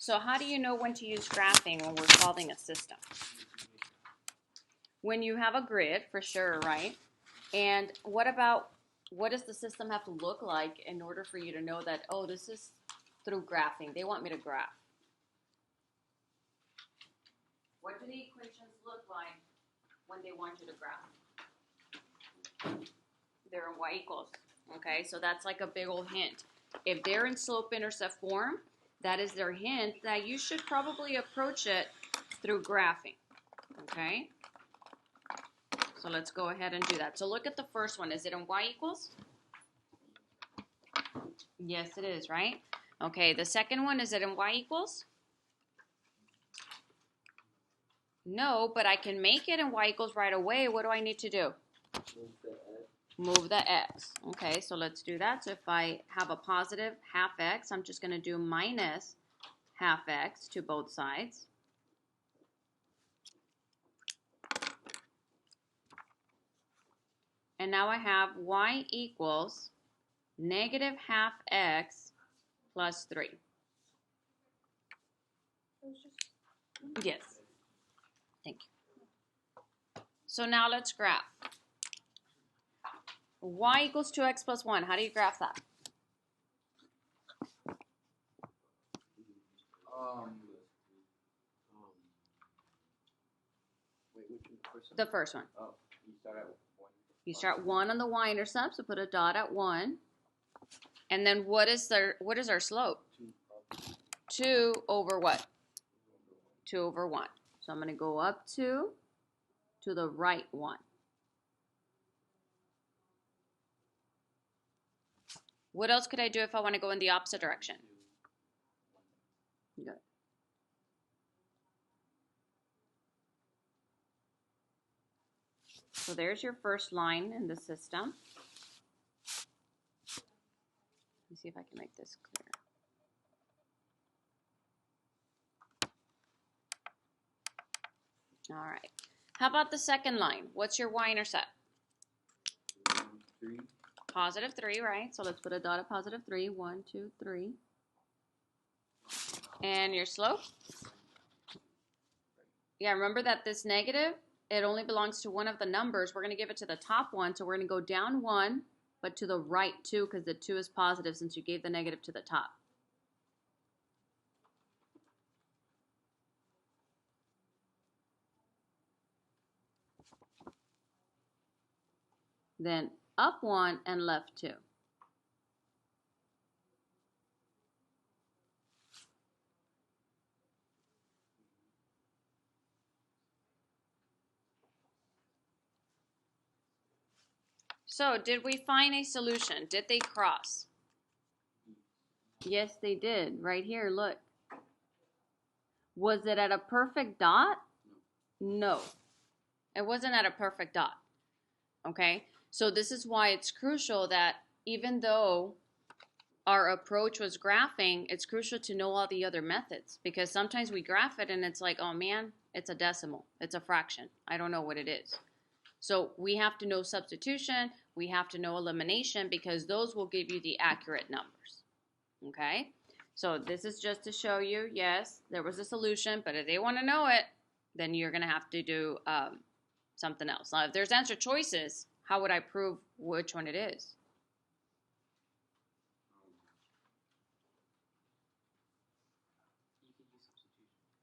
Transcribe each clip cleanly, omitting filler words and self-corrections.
So how do you know when to use graphing when we're solving a system? When you have a grid, for sure, right? And what does the system have to look like in order for you to know that, oh, this is through graphing. They want me to graph. What do the equations look like when they want you to graph? They're in y equals. Okay, so that's like a big old hint. If they're in slope-intercept form, that is their hint that you should probably approach it through graphing. Okay? So let's go ahead and do that. So look at the first one. Is it in y equals? Yes, it is, right? Okay, the second one, is it in y equals? No, but I can make it in y equals right away. What do I need to do? Move the x. Okay, so let's do that. So if I have a positive half x, I'm just going to do minus half x to both sides. And now I have y equals negative half x plus 3. Yes. Thank you. So now let's graph. Y equals 2x plus 1. How do you graph that? The first one. Oh, you start at 1. You start 1 on the y-intercept, so put a dot at 1. And then what is our slope? 2 over what? 2 over 1. So I'm going to go up 2 to the right 1. What else could I do if I want to go in the opposite direction? Good. So there's your first line in the system. Let me see if I can make this clear. All right. How about the second line? What's your y-intercept? 3. Positive 3, right? So let's put a dot at positive 3. 1, 2, 3. And your slope? Yeah, remember that this negative, it only belongs to one of the numbers. We're going to give it to the top one, so we're going to go down 1, but to the right 2, because the 2 is positive since you gave the negative to the top. Then up 1 and left 2. So, did we find a solution? Did they cross? Yes, they did. Right here, look. Was it at a perfect dot? No. It wasn't at a perfect dot. Okay? So this is why it's crucial that even though our approach was graphing, it's crucial to know all the other methods, because sometimes we graph it and it's like, oh man, it's a decimal. It's a fraction. I don't know what it is. So we have to know substitution. We have to know elimination, because those will give you the accurate numbers. Okay? So this is just to show you, yes, there was a solution, but if they want to know it, then you're going to have to do something else. Now, if there's answer choices, how would I prove which one it is?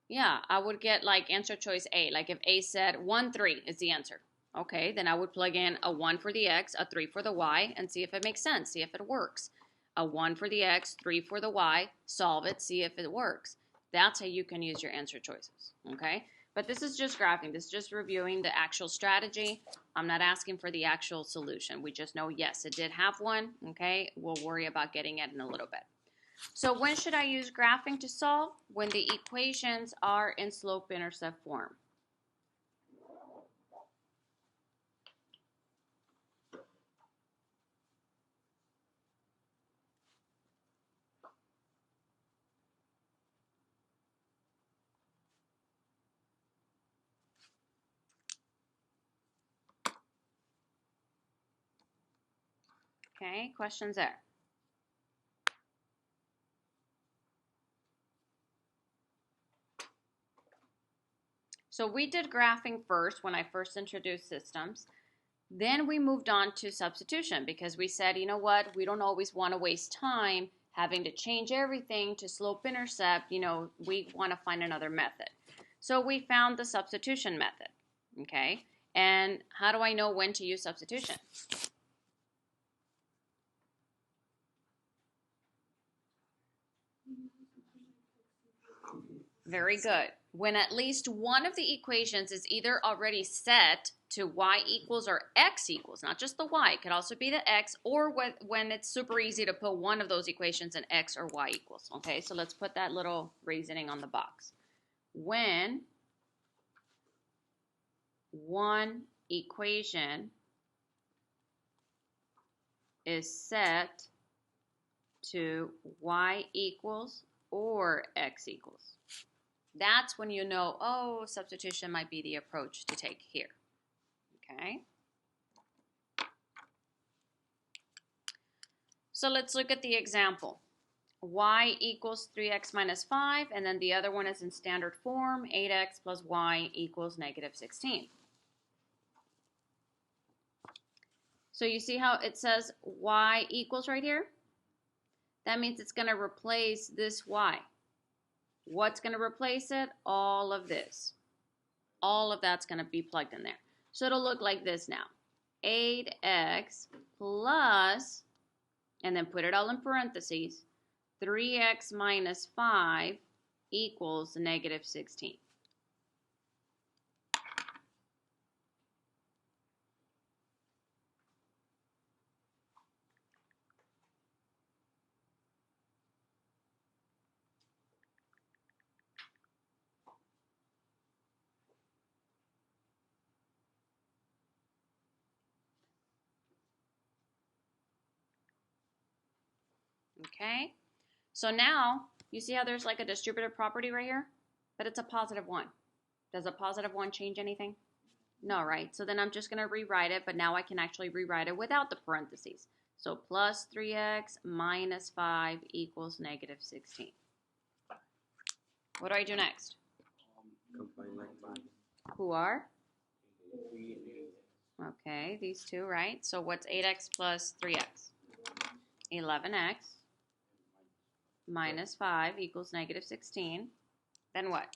Yeah, I would get like answer choice A. Like if A said 1, 3 is the answer. Okay, then I would plug in a 1 for the x, a 3 for the y, and see if it makes sense, see if it works. A 1 for the x, 3 for the y, solve it, see if it works. That's how you can use your answer choices, okay? But this is just graphing. This is just reviewing the actual strategy. I'm not asking for the actual solution. We just know, yes, it did have one, okay? We'll worry about getting it in a little bit. So when should I use graphing to solve? When the equations are in slope-intercept form. Okay, questions there? So we did graphing first when I first introduced systems. Then we moved on to substitution because we said, you know what, we don't always want to waste time having to change everything to slope-intercept. We want to find another method. So we found the substitution method, okay? And how do I know when to use substitution? Very good. When at least one of the equations is either already set to y equals or x equals, not just the y, it could also be the x, or when it's super easy to put one of those equations in x or y equals. Okay, so let's put that little reasoning on the box. When one equation is set to y equals or x equals, that's when you know, oh, substitution might be the approach to take here. Okay? So let's look at the example. Y equals 3x minus 5, and then the other one is in standard form, 8x plus y equals negative 16. So you see how it says y equals right here? That means it's going to replace this y. What's going to replace it? All of this. All of that's going to be plugged in there. So it'll look like this now. 8x plus, and then put it all in parentheses, 3x minus 5 equals negative 16. Okay, so now you see how there's like a distributive property right here, but it's a positive 1. Does a positive 1 change anything? No, right? So then I'm just going to rewrite it, but now I can actually rewrite it without the parentheses. So plus 3x minus 5 equals negative 16. What do I do next? Combine like 5. Who are? Okay, these two, right? So what's 8x plus 3x? 11x minus 5 equals negative 16. Then what?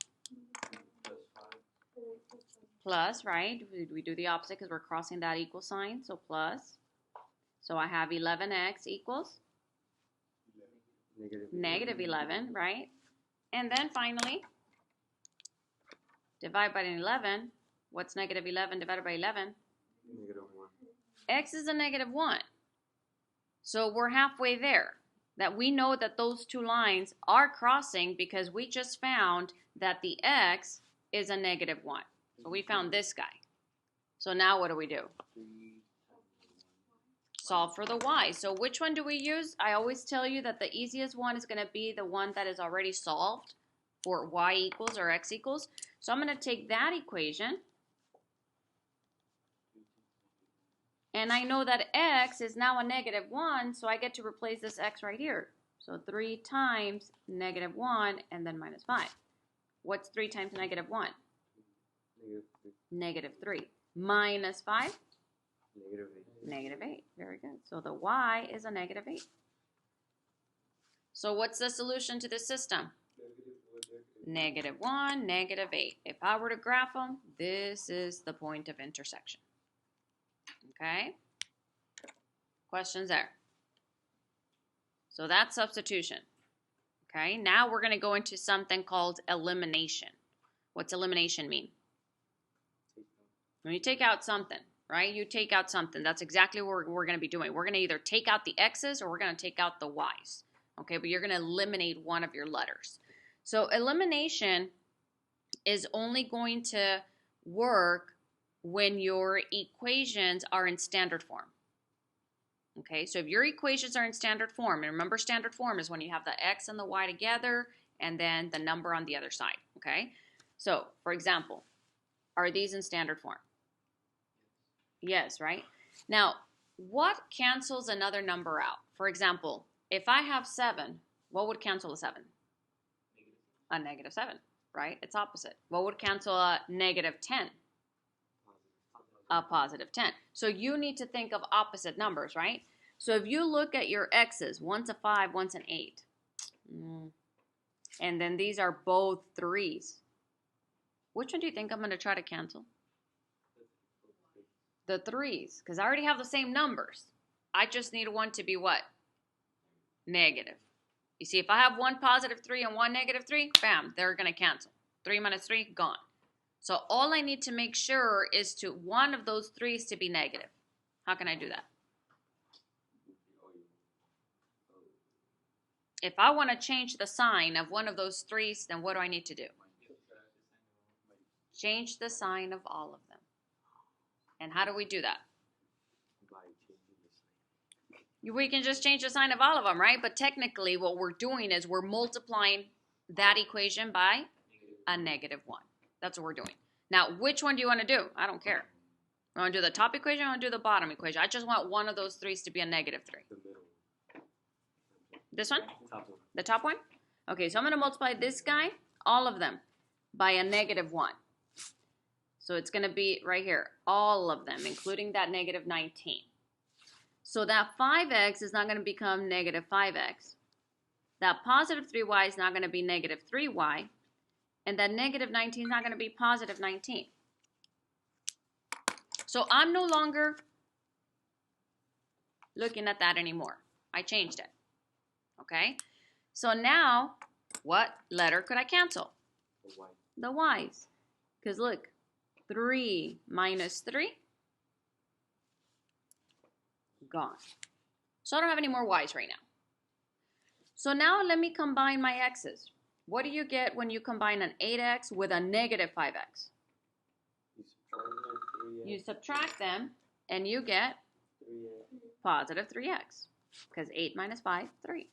Plus, right? We do the opposite because we're crossing that equal sign. So plus. So I have 11x equals? Negative 11, right? And then finally, divide by 11. What's negative 11 divided by 11? Negative 1. X is a negative 1. So we're halfway there. That we know that those two lines are crossing because we just found that the x is a negative 1. So we found this guy. So now what do we do? Solve for the y. So which one do we use? I always tell you that the easiest one is going to be the one that is already solved for y equals or x equals. So I'm going to take that equation. And I know that x is now a negative 1, so I get to replace this x right here. So 3 times negative 1 and then minus 5. What's 3 times negative 1? Negative 3. Minus 5? Negative 8. Negative 8. Very good. So the y is a negative 8. So what's the solution to this system? Negative 1, negative 8. If I were to graph them, this is the point of intersection. Okay? Questions there? So that's substitution. Okay? Now we're going to go into something called elimination. What's elimination mean? When you take out something, right? You take out something. That's exactly what we're going to be doing. We're going to either take out the x's or we're going to take out the y's. Okay? But you're going to eliminate one of your letters. So elimination is only going to work when your equations are in standard form. Okay, so if your equations are in standard form, and remember standard form is when you have the x and the y together and then the number on the other side, okay? So, for example, are these in standard form? Yes, right? Now, what cancels another number out? For example, if I have 7, what would cancel a 7? A negative 7, right? It's opposite. What would cancel a negative 10? A positive 10. So you need to think of opposite numbers, right? So if you look at your x's, one's a 5, one's an 8. And then these are both 3s. Which one do you think I'm going to try to cancel? The 3s, because I already have the same numbers. I just need one to be what? Negative. You see, if I have one positive 3 and one negative 3, bam, they're going to cancel. 3 minus 3, gone. So all I need to make sure is to one of those 3's to be negative. How can I do that? If I want to change the sign of one of those 3's, then what do I need to do? Change the sign of all of them. And how do we do that? We can just change the sign of all of them, right? But technically what we're doing is we're multiplying that equation by a negative 1. That's what we're doing. Now, which one do you want to do? I don't care. I want to do the top equation, I want to do the bottom equation. I just want one of those 3's to be a negative 3. This one? The top one? Okay, so I'm going to multiply this guy, all of them, by a negative 1. So it's going to be right here, all of them, including that negative 19. So that 5x is not going to become negative 5x. That positive 3y is not going to be negative 3y. And that negative 19 is not going to be positive 19. So I'm no longer looking at that anymore. I changed it. Okay? So now, what letter could I cancel? The y's. Because look, 3 minus 3, gone. So I don't have any more y's right now. So now let me combine my x's. What do you get when you combine an 8x with a negative 5x? You subtract them, and you get positive 3x. Because 8 minus 5, 3.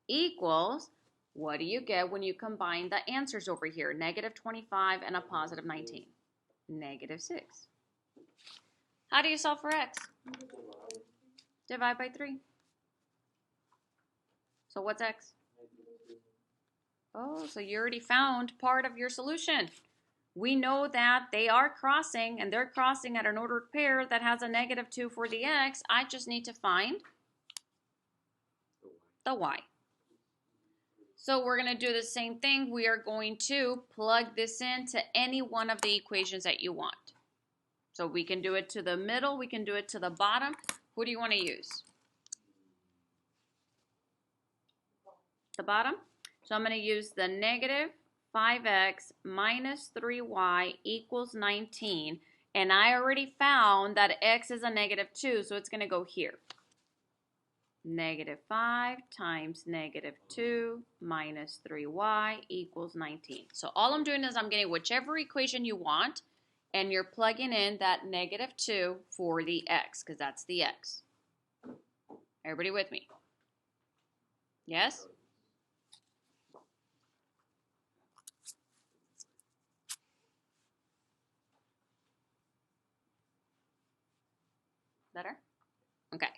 Equals, what do you get when you combine the answers over here? Negative 25 and a positive 19. Negative 6. How do you solve for x? Divide by 3. So what's x? Oh, so you already found part of your solution. We know that they are crossing, and they're crossing at an ordered pair that has a negative 2 for the x. I just need to find the y. So we're going to do the same thing. We are going to plug this into any one of the equations that you want. So we can do it to the middle. We can do it to the bottom. Who do you want to use? The bottom? So I'm going to use the negative 5x minus 3y equals 19. And I already found that x is a negative 2, so it's going to go here. Negative 5 times negative 2 minus 3y equals 19. So all I'm doing is I'm getting whichever equation you want, and you're plugging in that negative 2 for the x, because that's the x. Everybody with me? Yes? Better? Okay.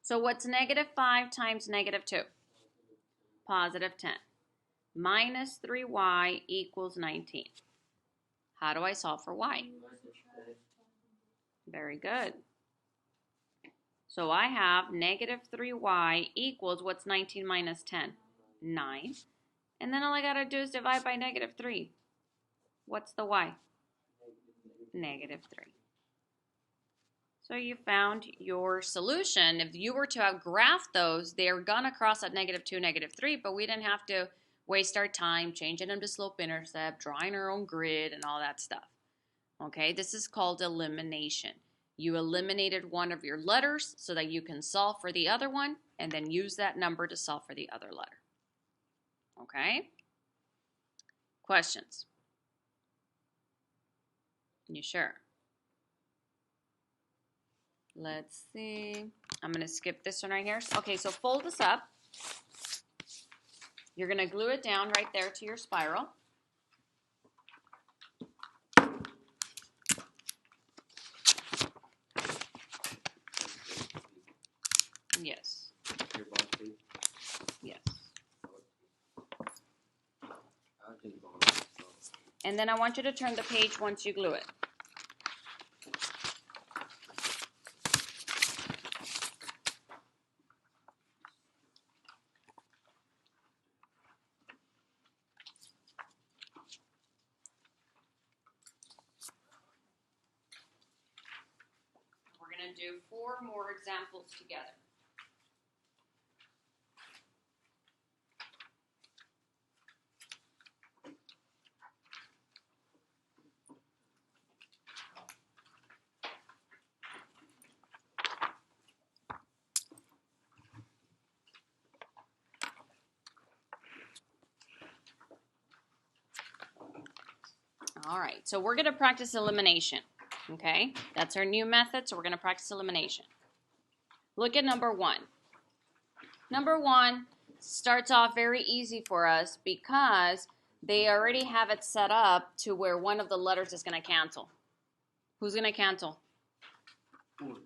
So what's negative 5 times negative 2? Positive 10. Minus 3y equals 19. How do I solve for y? Very good. So I have negative 3y equals, what's 19 minus 10? 9. And then all I got to do is divide by negative 3. What's the y? Negative 3. So you found your solution. If you were to have graphed those, they're going to cross at negative 2, negative 3, but we didn't have to waste our time changing them to slope-intercept, drawing our own grid, and all that stuff. Okay, this is called elimination. You eliminated one of your letters so that you can solve for the other one, and then use that number to solve for the other letter. Okay? Questions? You sure? Let's see. I'm going to skip this one right here. Okay, so fold this up. You're going to glue it down right there to your spiral. Yes. Yes. And then I want you to turn the page once you glue it. We're going to do 4 more examples together. All right, so we're going to practice elimination, okay? That's our new method, so we're going to practice elimination. Look at number 1. Number 1 starts off very easy for us because they already have it set up to where one of the letters is going to cancel. Who's going to cancel? 4.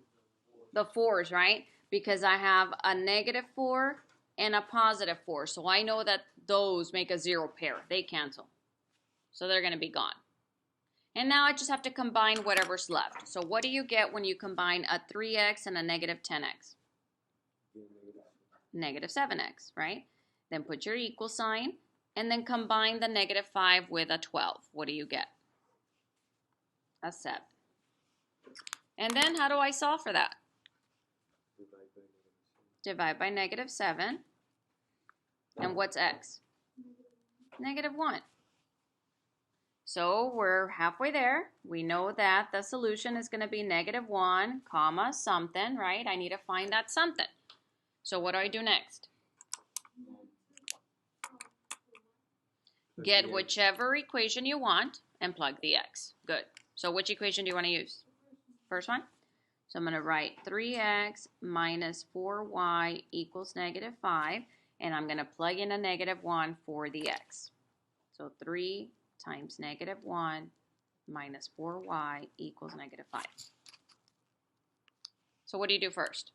The 4s, right? Because I have a -4 and a +4, so I know that those make a 0 pair. They cancel. So they're going to be gone. And now I just have to combine whatever's left. So what do you get when you combine a 3x and a -10x? -7x, right? Then put your equal sign, and then combine the -5 with a 12. What do you get? A 7. And then how do I solve for that? Divide by -7. And what's x? -1. So we're halfway there. We know that the solution is going to be -1, comma, something, right? I need to find that something. So what do I do next? Get whichever equation you want and plug the x. Good. So which equation do you want to use? First one? So I'm going to write 3x minus 4y equals -5, and I'm going to plug in a -1 for the x. So 3 times -1 minus 4y equals -5. So what do you do first?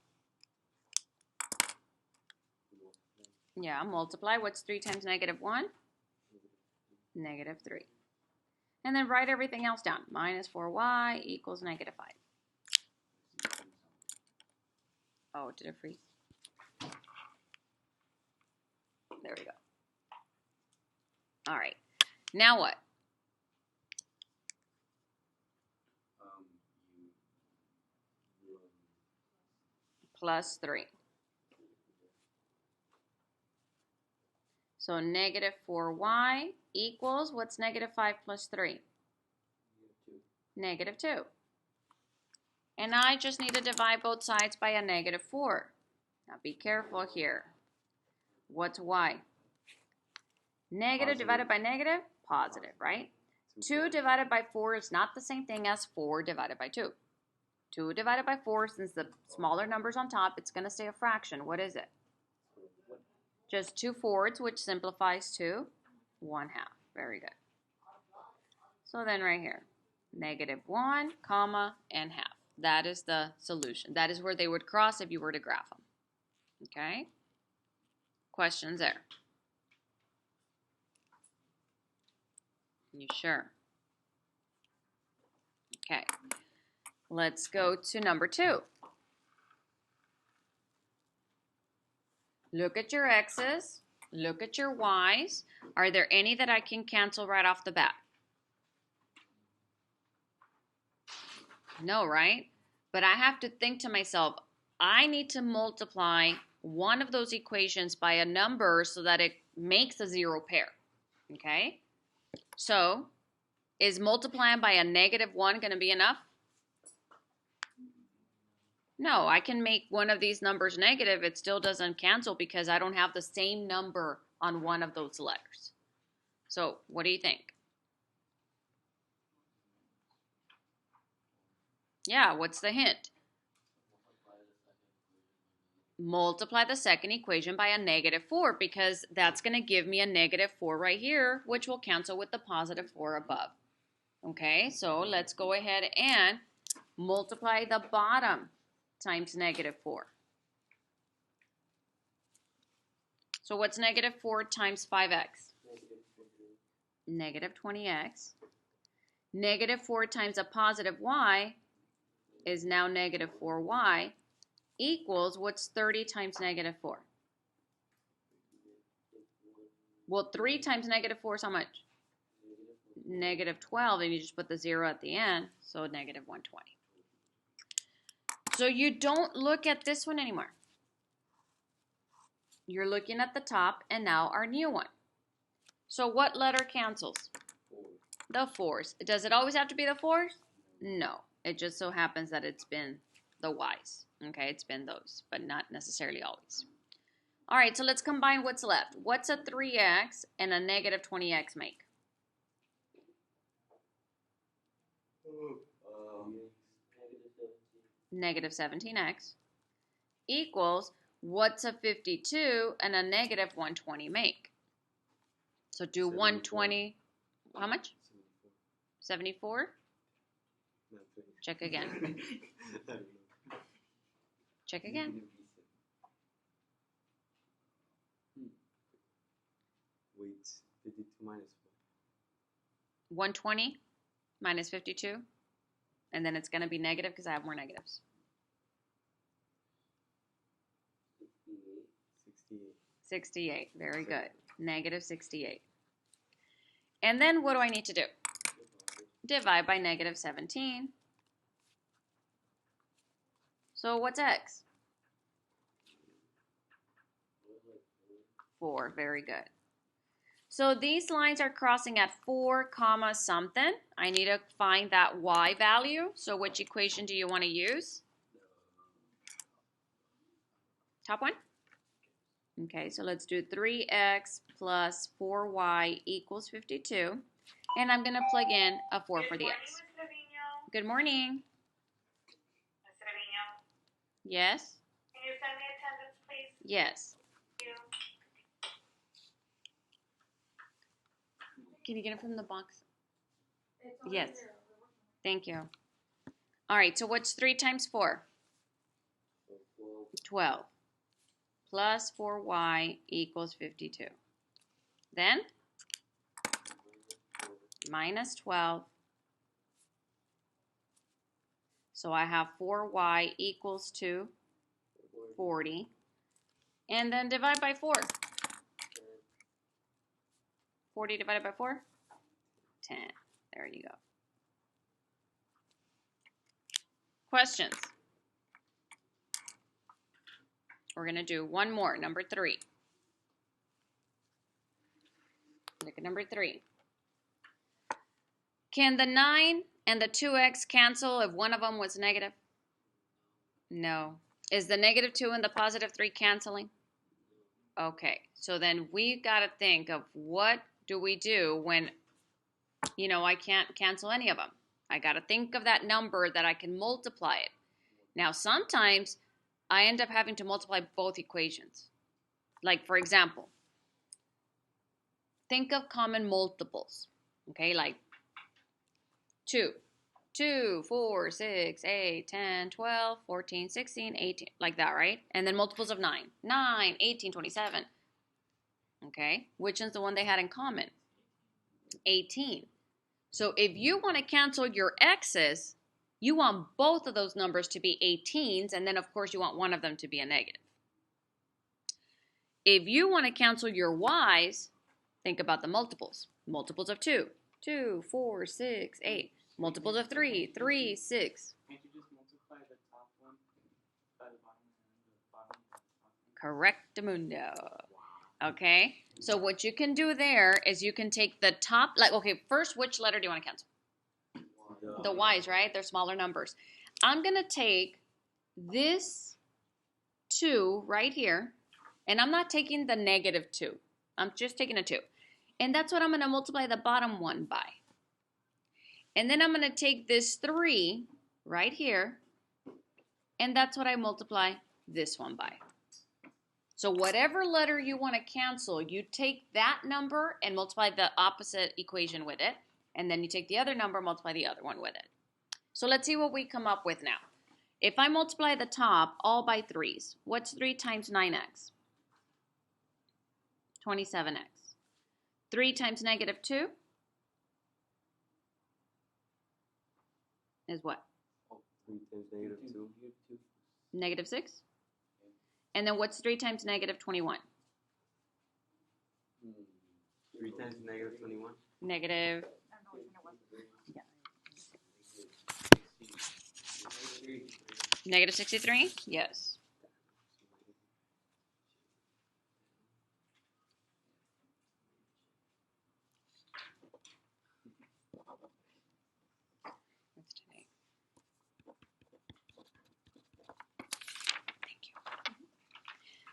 Yeah, multiply. What's 3 times -1? -3. And then write everything else down. Minus 4y equals -5. Oh, did it freeze? There we go. All right. Now what? Plus 3. So -4y equals, what's -5 plus 3? -2. And I just need to divide both sides by a -4. Now be careful here. What's y? Negative divided by negative? Positive, right? 2 divided by 4 is not the same thing as 4 divided by 2. 2 divided by 4, since the smaller number's on top, it's going to stay a fraction. What is it? Just 2/4, which simplifies to 1/2. Very good. So then right here, -1, comma, and half. That is the solution. That is where they would cross if you were to graph them. Okay? Questions there? You sure? Okay. Let's go to number 2. Look at your x's. Look at your y's. Are there any that I can cancel right off the bat? No, right? But I have to think to myself, I need to multiply one of those equations by a number so that it makes a 0 pair. Okay? So, is multiplying by a -1 going to be enough? No, I can make one of these numbers negative. It still doesn't cancel because I don't have the same number on one of those letters. So, what do you think? Yeah, what's the hint? Multiply the second equation by a -4 because that's going to give me a -4 right here, which will cancel with the +4 above. Okay, so let's go ahead and multiply the bottom times -4. So what's -4 times 5x? negative 20x. Negative 4 times a positive y is now negative 4y equals, what's 30 times negative 4? Well, 3 times negative 4 is how much? Negative 12, and you just put the 0 at the end, so negative 120. So you don't look at this one anymore. You're looking at the top, and now our new one. So what letter cancels? The 4s. Does it always have to be the 4s? No. It just so happens that it's been the y's. Okay, it's been those, but not necessarily always. All right, so let's combine what's left. What's a 3x and a negative 20x make? Negative 17x equals, what's a 52 and a negative 120 make? So do 120, how much? 74? Check again. Check again. Wait, 52 minus 120 minus 52. And then it's going to be negative because I have more negatives. 68. Very good. Negative 68. And then what do I need to do? Divide by negative 17. So what's x? 4. Very good. So these lines are crossing at 4 comma something. I need to find that y value. So which equation do you want to use? Top one? Okay, so let's do 3x plus 4y equals 52. And I'm going to plug in a 4 for the x. Good morning. Mr. Trevino, Yes? can you send me attendance, please? Yes. Thank you. Can you get it from the box? Yes. Thank you. All right, so what's 3 times 4? 12. Plus 4y equals 52. Then, minus 12. So I have 4y equals to 40. And then divide by 4. 40 divided by 4? 10. There you go. Questions? We're going to do one more, number 3. Look at number 3. Can the 9 and the 2x cancel if one of them was negative? No. Is the negative 2 and the positive 3 canceling? Okay, so then we've got to think of what do we do when, I can't cancel any of them. I got to think of that number that I can multiply it. Now, sometimes I end up having to multiply both equations. Like, for example, think of common multiples, okay, like 2, 4, 6, 8, 10, 12, 14, 16, 18, like that, right? And then multiples of 9, 9, 18, 27, okay? Which is the one they had in common? 18. So if you want to cancel your x's, you want both of those numbers to be 18s, and then, of course, you want one of them to be a negative. If you want to cancel your y's, think about the multiples. Multiples of 2, 2, 4, 6, 8. Multiples of 3, 3, 6. Can't you just multiply the top one by the bottom and the bottom? Correctamundo. Okay, so what you can do there is you can take the top, okay, first, which letter do you want to cancel? The y's, right? They're smaller numbers. I'm going to take this 2 right here, and I'm not taking the negative 2. I'm just taking a 2. And that's what I'm going to multiply the bottom one by. And then I'm going to take this 3 right here, and that's what I multiply this one by. So whatever letter you want to cancel, you take that number and multiply the opposite equation with it. And then you take the other number, multiply the other one with it. So let's see what we come up with now. If I multiply the top all by 3's, what's 3 times 9x? 27x. 3 times negative 2? is what? 3 times negative 2. Negative 6? And then what's 3 times negative 21? 3 times negative 21. Negative, yeah. Negative 63? Yes. That's today. Thank you.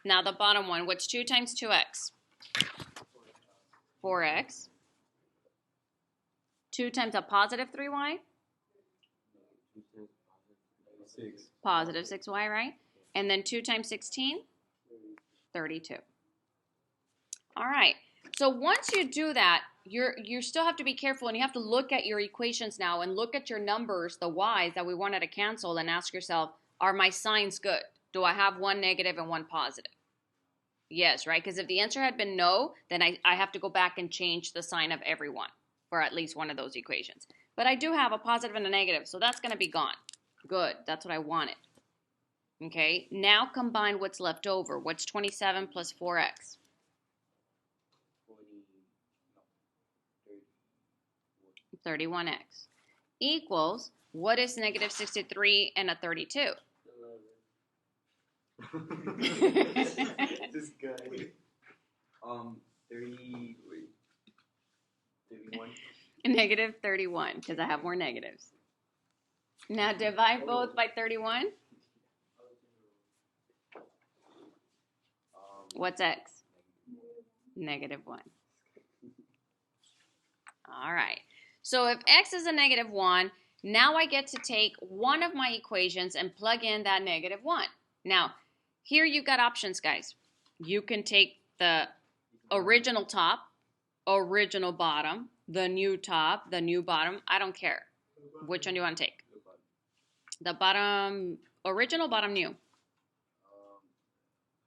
Now the bottom one, what's 2 times 2x? 4x. 2 times a positive 3y? 2 times 6. Positive 6y, right? And then 2 times 16? 32. All right. So once you do that, you still have to be careful, and you have to look at your equations now and look at your numbers, the y's that we wanted to cancel, and ask yourself, are my signs good? Do I have one negative and one positive? Yes, right? Because if the answer had been no, then I have to go back and change the sign of everyone for at least one of those equations. But I do have a positive and a negative, so that's going to be gone. Good. That's what I wanted. Okay, now combine what's left over. What's 27 plus 4x? 31x. Equals, what is negative 63 and a 32? This guy. 31. Negative 31, because I have more negatives. Now divide both by 31. What's x? Negative 1. All right. So if x is a negative 1, now I get to take one of my equations and plug in that negative 1. Now, here you've got options, guys. You can take the original top, original bottom, the new top, the new bottom. I don't care. Which one do you want to take? The bottom original, bottom new?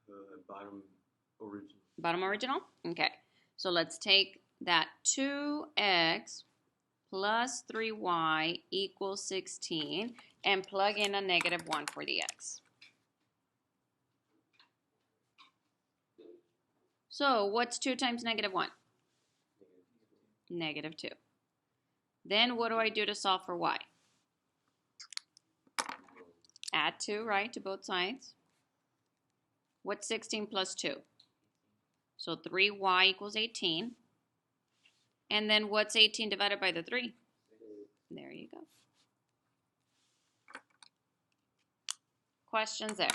The bottom original. Bottom original? Okay. So let's take that 2x plus 3y equals 16 and plug in a negative 1 for the x. So what's 2 times negative 1? Negative 2. Then what do I do to solve for y? Add 2, right, to both sides. What's 16 plus 2? So 3y equals 18. And then what's 18 divided by the 3? There you go. Questions there?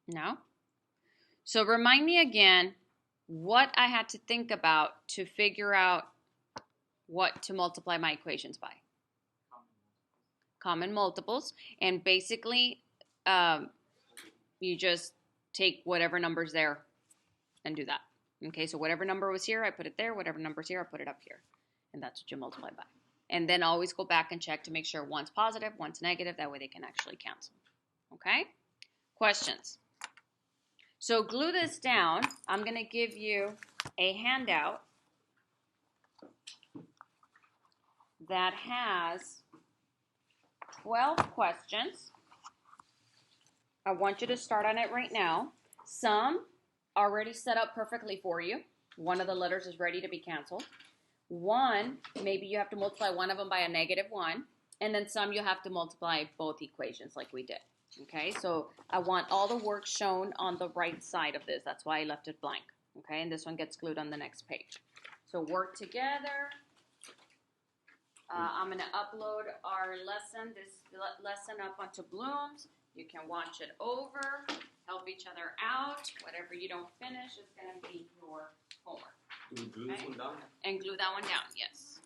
No? So remind me again what I had to think about to figure out what to multiply my equations by. Common multiples. And basically, you just take whatever number's there and do that. Okay, so whatever number was here, I put it there. Whatever number's here, I put it up here. And that's what you multiply by. And then always go back and check to make sure one's positive, one's negative. That way they can actually cancel. Okay? Questions? So glue this down. I'm going to give you a handout that has 12 questions. I want you to start on it right now. Some already set up perfectly for you. One of the letters is ready to be canceled. One, maybe you have to multiply one of them by a negative 1. And then some you have to multiply both equations like we did. Okay, so I want all the work shown on the right side of this. That's why I left it blank. Okay, and this one gets glued on the next page. So work together. I'm going to upload our lesson, this lesson up onto Bloom's. You can watch it over, help each other out. Whatever you don't finish is going to be your homework. Do we glue this one down? And glue that one down, yes.